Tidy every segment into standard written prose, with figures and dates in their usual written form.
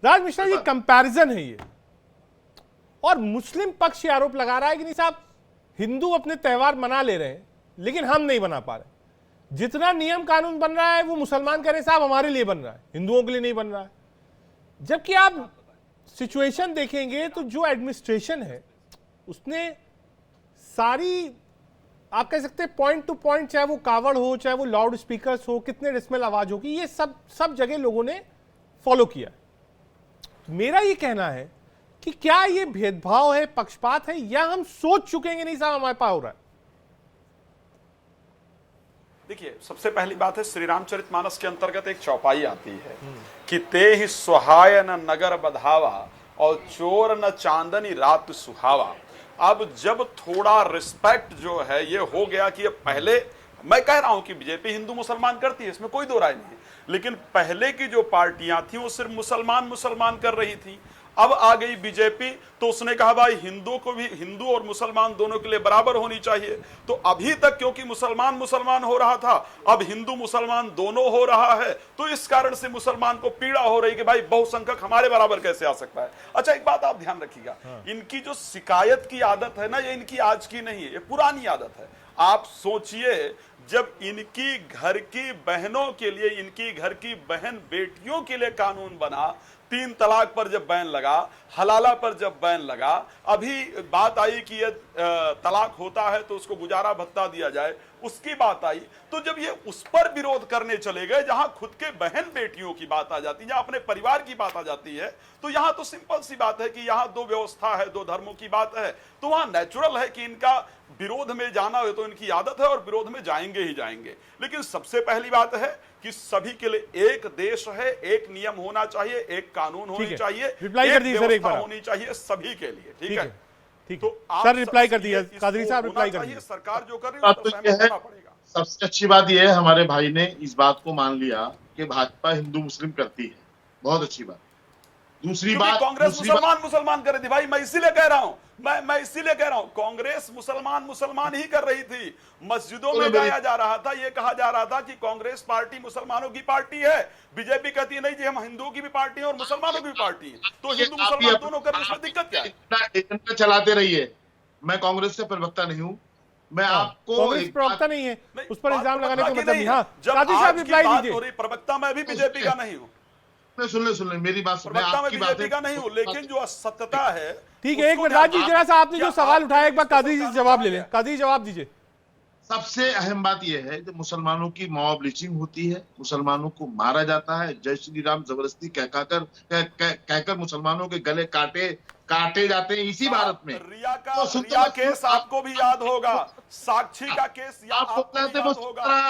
राज Mishra ji, comparison है ये, और मुस्लिम पक्ष ये आरोप लगा रहा है कि नहीं साहब, हिंदू अपने त्योहार मना ले रहे हैं लेकिन हम नहीं बना पा रहे। जितना नियम कानून बन रहा है वो मुसलमान कह रहे साहब हमारे लिए बन रहा है, हिंदुओं के लिए नहीं बन रहा है। जबकि आप सिचुएशन देखेंगे तो जो एडमिनिस्ट्रेशन है उसने सारी, आप कह सकते हैं पॉइंट टू पॉइंट, चाहे वो कावड़ हो, चाहे वो लाउड स्पीकर्स हो, कितने डेसिबल आवाज होगी, ये सब जगह लोगों ने फॉलो किया। मेरा ये कहना है कि क्या ये भेदभाव है, पक्षपात है, या हम सोच चुके हैं नहीं साहब हमारे पास हो रहा है। देखिए, सबसे पहली बात है, श्री रामचरितमानस के अंतर्गत एक चौपाई आती है कि ते ही सुहाय न नगर बधावा और चोर न चांदनी रात सुहावा। अब जब थोड़ा रिस्पेक्ट जो है ये हो गया कि पहले, मैं कह रहा हूं कि बीजेपी हिंदू मुसलमान करती है, इसमें कोई दो राय नहीं, लेकिन पहले की जो पार्टियां थी वो सिर्फ मुसलमान कर रही थी। अब आ गई बीजेपी तो उसने कहा भाई हिंदू को भी, हिंदू और मुसलमान दोनों के लिए बराबर होनी चाहिए। तो अभी तक क्योंकि मुसलमान हो रहा था, अब हिंदू मुसलमान दोनों हो रहा है, तो इस कारण से मुसलमान को पीड़ा हो रही कि भाई बहुसंख्यक हमारे बराबर कैसे आ सकता है। अच्छा, एक बात आप ध्यान रखिएगा, इनकी जो शिकायत की आदत है ना, ये इनकी आज की नहीं है, ये पुरानी आदत है। आप सोचिए, जब इनकी घर की बहनों के लिए, इनकी घर की बहन बेटियों के लिए कानून बना, 3 तलाक पर जब बैन लगा, हलाला पर जब बैन लगा, अभी बात आई कि ये तलाक होता है तो उसको गुजारा भत्ता दिया जाए, उसकी बात आई, तो जब ये उस पर विरोध करने चले गए, जहां खुद के बहन बेटियों की बात आ जाती है, जहां अपने परिवार की बात आ जाती है, तो यहां तो सिंपल सी बात है कि यहां दो व्यवस्था है, दो धर्मों की बात है, तो वहां नेचुरल है कि इनका विरोध में जाना हो, तो इनकी आदत है और विरोध में जाएंगे ही जाएंगे। लेकिन सबसे पहली बात है कि सभी के लिए एक देश है, एक नियम होना चाहिए, एक कानून होनी चाहिए, रिप्लाई कर दीजिए सर, एक बार होनी चाहिए सभी के लिए। ठीक है, ठीक है सर, रिप्लाई कर दिया कादरी साहब, रिप्लाई कर दिया। सरकार जो कर रही है उसको सहमत होना पड़ेगा। सबसे अच्छी बात यह है हमारे भाई ने इस बात को मान लिया कि भाजपा हिंदू मुस्लिम करती है, बहुत अच्छी बात। दूसरी बात, कांग्रेस मुसलमान कर रही थी भाई, मैं इसीलिए कह रहा हूं, मैं इसीलिए कह रहा हूं, कांग्रेस मुसलमान ही कर रही थी। मस्जिदों में गाया जा रहा था, ये कहा जा रहा था कि कांग्रेस पार्टी मुसलमानों की पार्टी है। बीजेपी कहती है नहीं जी, हम हिंदुओं की भी पार्टी है और मुसलमानों की भी पार्टी है, तो हिंदू मुसलमान दोनों करने में दिक्कत क्या है? एजेंडा चलाते रहिए, मैं कांग्रेस से प्रवक्ता नहीं हूं, मैं आपको कांग्रेस प्रवक्ता नहीं है, उस पर इल्जाम लगाने को मतलब नहीं। हाँ, जब कादरी साहब रिप्लाई दीजिए। प्रवक्ता मैं भी बीजेपी का नहीं हूं, सुन ले मेरी बात, मैं आपकी बीजेपी का नहीं हूं, लेकिन जो असत्यता है। ठीक है, एक मिनट राज जी, जरा सा आपने जो सवाल उठाया एक बार कादरी जी जवाब ले लें। कादरी जवाब दीजिए। सबसे अहम बात यह है कि मुसलमानों की मॉब लिंचिंग होती है, मुसलमानों को मारा जाता है, जय श्री राम जबरदस्ती कहकर मुसलमानों के गले काटे जाते हैं इसी भारत में। रिया केस आपको भी याद होगा, साक्षी का केस याद होगा,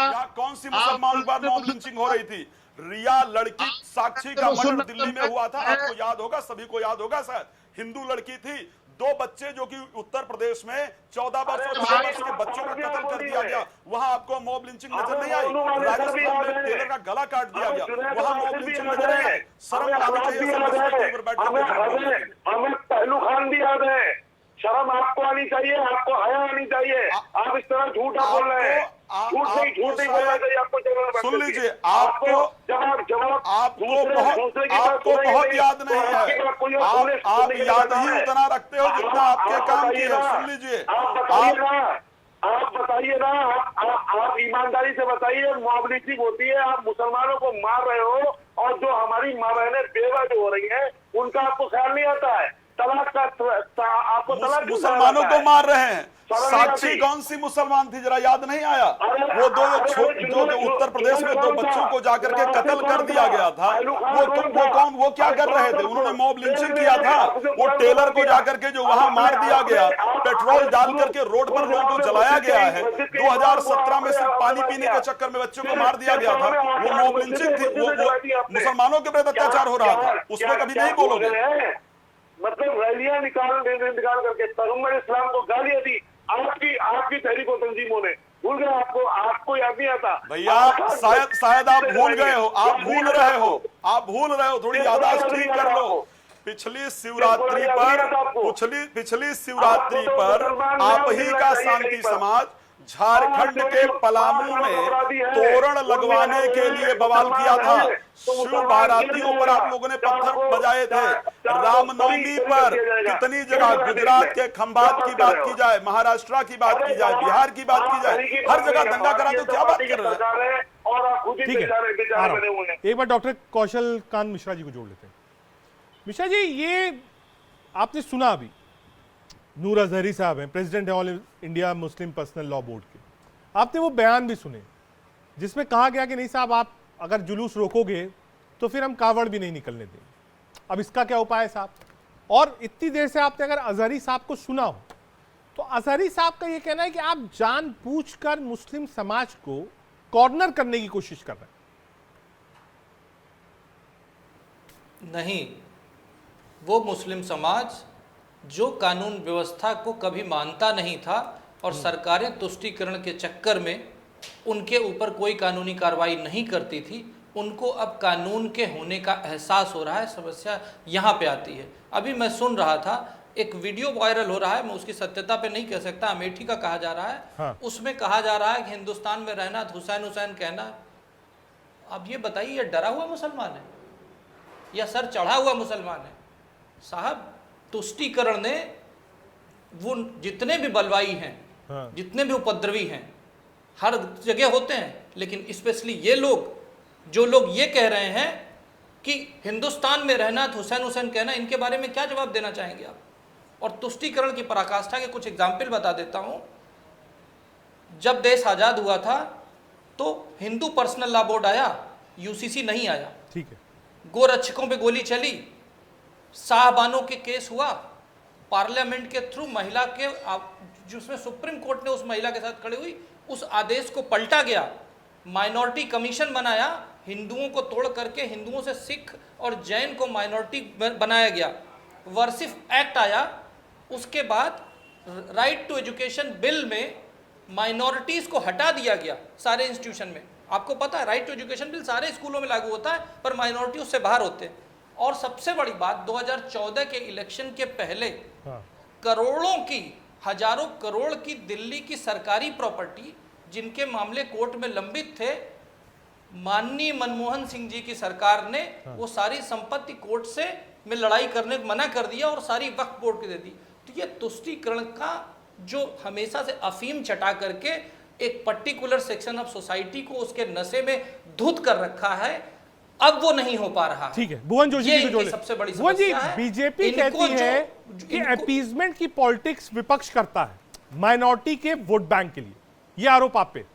या कौन सी मुसलमानों पर मॉब लिंचिंग हो रही थी? रिया लड़की साक्षी का मर्डर दिल्ली में हुआ था, आपको याद होगा, सभी को याद होगा शायद। हिंदू लड़की थी, 2 बच्चे जो कि उत्तर प्रदेश में 14 वर्ष और 6 वर्ष के बच्चों का कत्ल कर दिया गया, वहां आपको मॉब लिंचिंग नजर नहीं आई। राजस्थान में टेलर का गला काट दिया गया, वहां मॉब लिंचिंग नजर नहीं आई। शर्म आनी चाहिए, हमें पहलू खान भी याद है, शर्म आपको आनी चाहिए, आपको हया आनी चाहिए। आप इस तरह झूठा बोल रहे हैं, झूठ नहीं बोलना चाहिए आपको। सुन लीजिए, आपको बहुत याद नहीं है, आप याद ही उतना रखते हो जितना आपके काम की है। सुन लीजिए, आप बताइए ना, आप ईमानदारी से बताइए, मॉब लिंचिंग होती है, आप मुसलमानों को मार रहे हो, और जो हमारी माँ बहनें बेवा जो हो रही है उनका आपको ख्याल नहीं आता है। तलाक का आपको तलाक मुसलमानों को मार रहे हैं। साक्षी कौन सी मुसलमान थी, जरा याद नहीं आया? वो जो उत्तर प्रदेश में 2 बच्चों को जाकर के कत्ल कर दिया गया था, वो क्या कर रहे थे? उन्होंने मॉब लिंचिंग किया था। वो टेलर को जाकर के जो वहां मार दिया गया, पेट्रोल डाल करके रोड पर लोगों को जलाया गया है। 2017 में सिर्फ पानी पीने के चक्कर में बच्चों को मार दिया गया था, वो मॉब लिंचिंग थी। वो मुसलमानों के प्रति अत्याचार हो रहा था, उसमें कभी नहीं बोलोगे। मतलब रैलियां निकाल करके पैगंबर इस्लाम को गालियां दी आपकी तहरीको तंजीमों ने। भूल गए आपको याद नहीं आता भैया? शायद आप भूल गए हो, आप भूल रहे हो, थोड़ी याददाश्त ठीक कर लो। पिछली शिवरात्रि पर आप ही का शांति समाज झारखंड के पलामू में तोरण लगवाने के लिए बवाल किया था। शिव बारातियों पर आप लोगों ने पत्थर बजाए थे। रामनवमी पर कितनी जगह, गुजरात के खंभात की बात की जाए, महाराष्ट्र की बात की जाए, बिहार की बात की जाए, हर जगह दंगा करा, तो क्या बात कर रहे हैं? ठीक है, आ रहा हूं। एक बार डॉक्टर कौशल कांत मिश्रा जी को जोड़ लेते हैं। मिश्रा जी, ये आपने सुना अभी, नूर अजहरी साहब हैं, प्रेसिडेंट है all India Muslim personal law board के, आपने वो बयान भी सुने जिसमें कहा गया कि नहीं साहब, आप अगर जुलूस रोकोगे तो फिर हम कावड़ भी नहीं निकलने देंगे। अब इसका क्या उपाय है साहब? और इतनी देर से आपने अगर अजहरी साहब को सुना हो तो अजहरी साहब का ये कहना है कि आप जानबूझकर मुस्लिम समाज को कॉर्नर करने की कोशिश कर रहे हैं। नहीं, वो मुस्लिम समाज जो कानून व्यवस्था को कभी मानता नहीं था और सरकारें तुष्टीकरण के चक्कर में उनके ऊपर कोई कानूनी कार्रवाई नहीं करती थी, उनको अब कानून के होने का एहसास हो रहा है। समस्या यहाँ पे आती है। अभी मैं सुन रहा था, एक वीडियो वायरल हो रहा है, मैं उसकी सत्यता पे नहीं कह सकता, अमेठी का कहा जा रहा है। हाँ। उसमें कहा जा रहा है कि हिंदुस्तान में रहना हुसैन हुसैन कहना। अब ये बताइए, ये डरा हुआ मुसलमान है या सर चढ़ा हुआ मुसलमान है? साहब, तुष्टीकरण ने वो जितने भी बलवाई हैं, हाँ। जितने भी उपद्रवी हैं, हर जगह होते हैं, लेकिन स्पेशली ये लोग, जो लोग ये कह रहे हैं कि हिंदुस्तान में रहना तो हुसैन हुसैन कहना, इनके बारे में क्या जवाब देना चाहेंगे आप? और तुष्टीकरण की पराकाष्ठा के कुछ एग्जाम्पल बता देता हूं। जब देश आजाद हुआ था तो हिंदू पर्सनल लॉ बोर्ड आया, यूसीसी नहीं आया। ठीक है। गोरक्षकों पे गोली चली, साहबानों के केस हुआ, पार्लियामेंट के थ्रू महिला के, जिसमें सुप्रीम कोर्ट ने उस महिला के साथ खड़ी हुई, उस आदेश को पलटा गया। माइनॉरिटी कमीशन बनाया, हिंदुओं को तोड़ करके हिंदुओं से सिख और जैन को माइनॉरिटी बनाया गया। वर्सिफ एक्ट आया, उसके बाद राइट टू एजुकेशन बिल में माइनॉरिटीज को हटा दिया गया सारे इंस्टीट्यूशन में। आपको पता है, राइट टू एजुकेशन बिल सारे स्कूलों में लागू होता है, पर माइनॉरिटी उससे बाहर होते हैं। और सबसे बड़ी बात, 2014 के इलेक्शन के पहले करोड़ों की, हजारों करोड़ की दिल्ली की सरकारी प्रॉपर्टी जिनके मामले कोर्ट में लंबित थे, माननीय मनमोहन सिंह जी की सरकार ने वो सारी संपत्ति कोर्ट से में लड़ाई करने को मना कर दिया और सारी वक्फ बोर्ड को दे दी। तो ये तुष्टीकरण का जो हमेशा से अफीम चटा करके एक पर्टिकुलर सेक्शन ऑफ सोसाइटी को उसके नशे में धुत कर रखा है, अब वो नहीं हो पा रहा है। ठीक है, भुवन जोशी जी को जोड़े। सबसे बड़ी भुवन जी, समस्या है बीजेपी कहती है कि अपीजमेंट की पॉलिटिक्स विपक्ष करता है माइनॉरिटी के वोट बैंक के लिए, ये आरोप आप पे।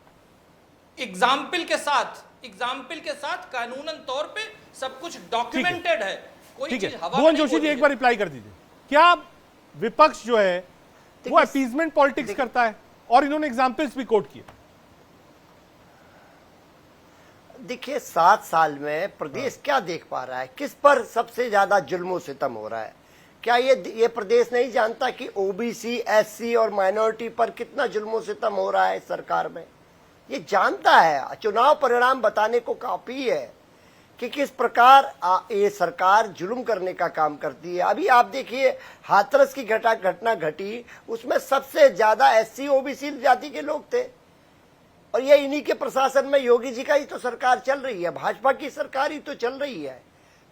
एग्जाम्पल के साथ कानूनन तौर पे सब कुछ डॉक्यूमेंटेड है। कोई ठीक चीज है, हवा भुवन जोशी जी एक बार रिप्लाई कर दीजिए। क्या विपक्ष जो है वो अपीजमेंट पॉलिटिक्स करता है? और इन्होंने एग्जाम्पल्स भी कोट किए। देखिए, 7 साल में प्रदेश क्या देख पा रहा है? किस पर सबसे ज्यादा जुल्म सितम हो रहा है? क्या ये प्रदेश नहीं जानता कि ओबीसी, एससी और माइनॉरिटी पर कितना जुल्म सितम हो रहा है सरकार में? ये जानता है। चुनाव परिणाम बताने को काफी है कि किस प्रकार ये सरकार जुल्म करने का काम करती है। अभी आप देखिए, हाथरस की घटना घटी, उसमें सबसे ज्यादा एससी ओबीसी जाति के लोग थे, और ये इन्हीं के प्रशासन में योगी जी का ही तो सरकार चल रही है, भाजपा की सरकार ही तो चल रही है।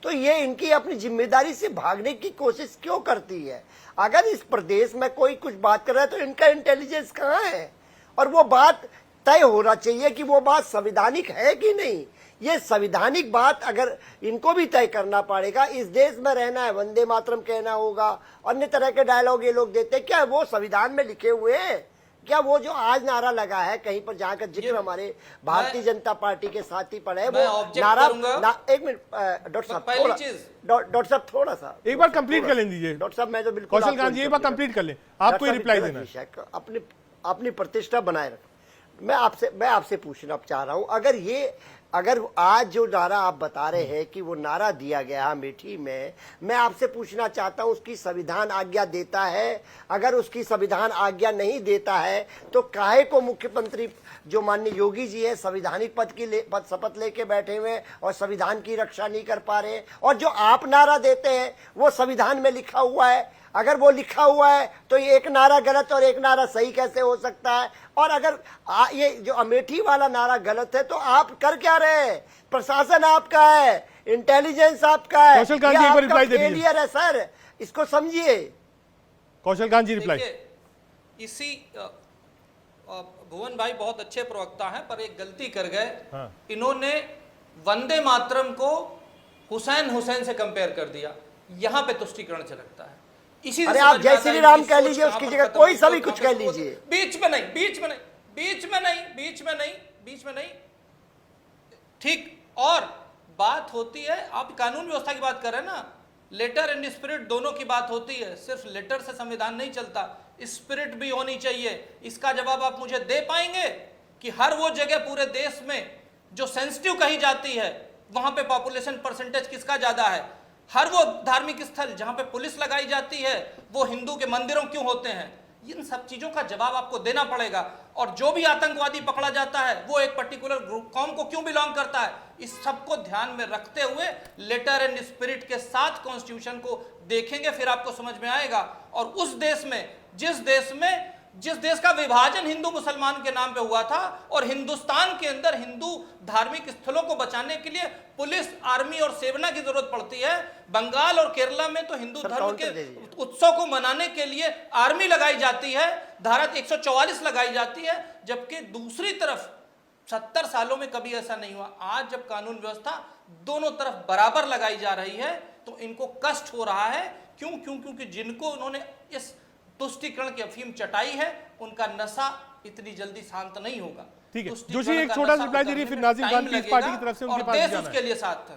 तो ये इनकी अपनी जिम्मेदारी से भागने की कोशिश क्यों करती है? अगर इस प्रदेश में कोई कुछ बात कर रहा है तो इनका इंटेलिजेंस कहाँ है? और वो बात तय होना चाहिए कि वो बात संवैधानिक है कि नहीं। ये संवैधानिक बात अगर इनको भी तय करना पड़ेगा, इस देश में रहना है, वंदे मातरम कहना होगा, अन्य तरह के डायलॉग ये लोग देते हैं, क्या वो संविधान में लिखे हुए हैं? क्या वो जो आज नारा लगा है कहीं पर, जहाँ का जिक्र हमारे भारतीय जनता पार्टी के साथी पर है, वो नारा एक मिनट डॉक्टर साहब थोड़ा सा एक बार कंप्लीट कर लीजिए। डॉक्टर साहब, मैं तो बिल्कुल कौशल कांत जी एक बार कंप्लीट कर लें, आपको रिप्लाई देना है। अपनी प्रतिष्ठा बनाए रख। मैं आपसे पूछना चाह रहा हूं, अगर आज जो नारा आप बता रहे हैं कि वो नारा दिया गया अमेठी में, मैं आपसे पूछना चाहता हूं उसकी संविधान आज्ञा देता है? अगर उसकी संविधान आज्ञा नहीं देता है तो काहे को मुख्यमंत्री जो माननीय योगी जी है संवैधानिक पद शपथ लेके बैठे हुए और संविधान की रक्षा नहीं कर पा रहे? और जो आप नारा देते हैं वो संविधान में लिखा हुआ है, अगर वो लिखा हुआ है तो ये एक नारा गलत और एक नारा सही कैसे हो सकता है? और अगर ये जो अमेठी वाला नारा गलत है तो आप कर क्या रहे हैं? प्रशासन आपका है, इंटेलिजेंस आपका है, कौशल कांत जी एक बार रिप्लाई दे दीजिए। फेलियर है सर, इसको समझिए। कौशल कांत जी रिप्लाई। देखिए, इसी भुवन भाई बहुत अच्छे प्रवक्ता हैं, पर एक गलती कर गए। हाँ। इन्होंने वंदे मातरम को हुसैन से कंपेयर कर दिया। यहां पे तुष्टीकरण झलकता है। इसी से अरे आप समझ में जय आता है श्री कि राम इस कह सोच लीजिए, कहां उसकी पर जगह खत्म कोई हुई सा और भी कहां कुछ पे कह शुरू होती। लीजिए। बीच में नहीं। ठीक। और बात होती है, आप कानून व्यवस्था की बात कर रहे हैं ना, लेटर एंड स्पिरिट दोनों की बात होती है। सिर्फ लेटर से संविधान नहीं चलता, स्पिरिट भी होनी चाहिए। इसका जवाब आप मुझे दे पाएंगे कि हर वो जगह पूरे देश में जो सेंसिटिव कही जाती है वहां पे पॉपुलेशन परसेंटेज किसका ज्यादा है? हर वो धार्मिक स्थल जहां पे पुलिस लगाई जाती है वो हिंदू के मंदिरों क्यों होते हैं? इन सब चीजों का जवाब आपको देना पड़ेगा। और जो भी आतंकवादी पकड़ा जाता है वो एक पर्टिकुलर ग्रुप कौम को क्यों बिलोंग करता है? इस सबको ध्यान में रखते हुए लेटर एंड स्पिरिट के साथ कॉन्स्टिट्यूशन को देखेंगे, फिर आपको समझ में आएगा। और उस देश में, जिस देश का विभाजन हिंदू मुसलमान के नाम पे हुआ था, और हिंदुस्तान के अंदर हिंदू धार्मिक स्थलों को बचाने के लिए पुलिस, आर्मी और सेना की जरूरत पड़ती है। बंगाल और केरला में तो हिंदू धर्म के उत्सव को मनाने के लिए आर्मी लगाई जाती है, धारा 144 लगाई जाती है, जबकि दूसरी तरफ 70 सालों में कभी ऐसा नहीं हुआ। आज जब कानून व्यवस्था दोनों तरफ बराबर लगाई जा रही है तो इनको कष्ट हो रहा है। क्योंकि जिनको उन्होंने इस तुष्टीकरण की अफीम चटाई है उनका नशा इतनी जल्दी शांत नहीं होगा। ठीक है, तुष्टीकरण जोशी एक का छोटा सा नशा रिप्लाई दे रही है, फिर उतरने में नाजिम खान टाइम की इस पार्टी की लगेगा तरफ से उनके और पास देश जाना उसके है। लिए साथ है।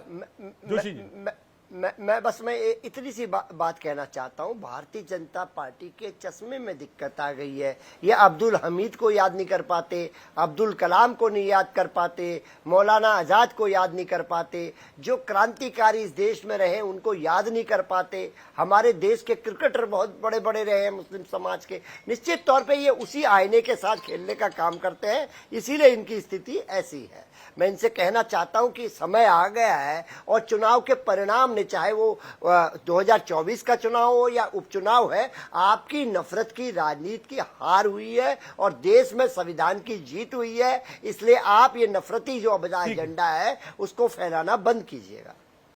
जोशी जी। मैं इतनी सी बात कहना चाहता हूं। भारतीय जनता पार्टी के चश्मे में दिक्कत आ गई है। ये अब्दुल हमीद को याद नहीं कर पाते, अब्दुल कलाम को नहीं याद कर पाते, मौलाना आजाद को याद नहीं कर पाते, जो क्रांतिकारी इस देश में रहे उनको याद नहीं कर पाते। हमारे देश के क्रिकेटर बहुत बड़े बड़े रहे हैं मुस्लिम समाज के। निश्चित तौर पे ये उसी आईने के साथ खेलने का काम करते हैं, इसीलिए इनकी स्थिति ऐसी है। मैं इनसे कहना चाहता हूं कि समय आ गया है और चुनाव के परिणाम ने, चाहे वो 2024 का चुनाव हो या उपचुनाव है, आपकी नफरत की राजनीति की हार हुई है और देश में संविधान की जीत हुई है। इसलिए आप ये नफरती जो एजेंडा है उसको फैलाना बंद कीजिएगा।